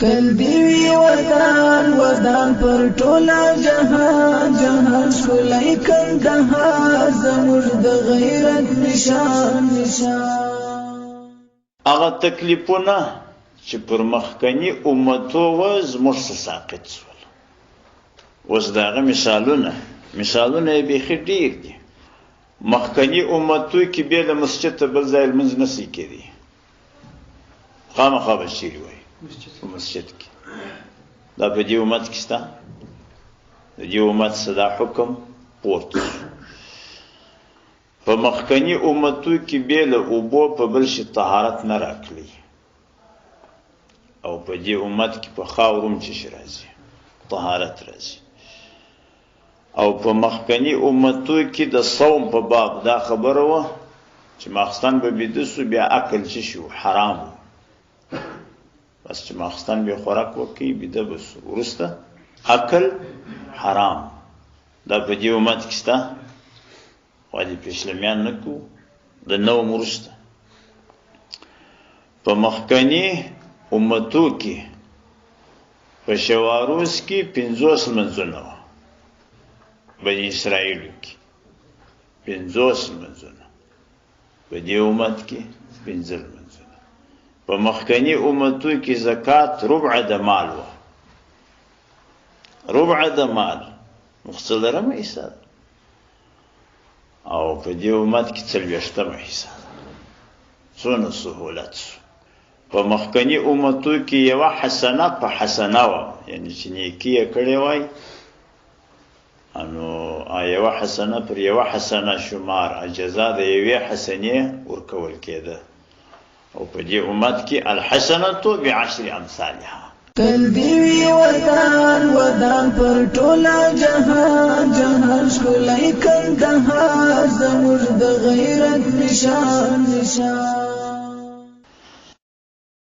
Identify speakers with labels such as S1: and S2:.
S1: تل دیوی ودان ودان پر ټولا جهان جهان ښکلی کندهار زموږ د غیرت نشان نشان.
S2: هغه تکلیفونه چې پر مخکني امتو و زموږ څه ساقط شول. اوس د هغه مثالونه یې بیخي ډېر دي. مخکني امتو کې بیا د مسجد ته بل ځای لمونځ نسی کېدی، خامخا به چیرې وایي په مسجد کې. دا په دې امت کې شته، د دې امت څه دا حکم پورته شو. په مخکني امتو کې بیا له اوبو په بل شي طهارت نه راکړي، او په دې امت کې په خاورو هم چې شي راځي طهارت راځي. او په مخکني امتو کې د صوم په باب دا خبره وه چې ماخستن به بیده سو بیا اکل چې شو حرام، بس چې ماخستن بیا خوراک وکړي بیده به سو، وروسته اکل حرام. دا په دې امت کې شته، وادي پیشلمیان نه کو د نوم وروسته. په مخکني امتو کې په شواروز کې 50 لمونځونه وه، بني اسرائیلو کې 50 لمونځونه، په دې امت کې 15 لمونځونه. په مخکني امتو کې زکات ربع د مال وه، ربع د مال مختصرمه حصه ده، او په دې امت کې 40مه حصه ده. څونه سهولت شو. په مخکني امتو کې یوه حسنه په حسنه وه، یعنی چې نیکي یې کړې وای نو یوه حسنه پر یوه حسنه شمار جزا د یوې حسنې ورکول کېده. او په دې امت کې الحسنة بعشر امثالها.
S1: تل دیوی ودان ودان پر ټولا جهان جهان ښکلی کندهار زموږ د غیرت نشان نشان.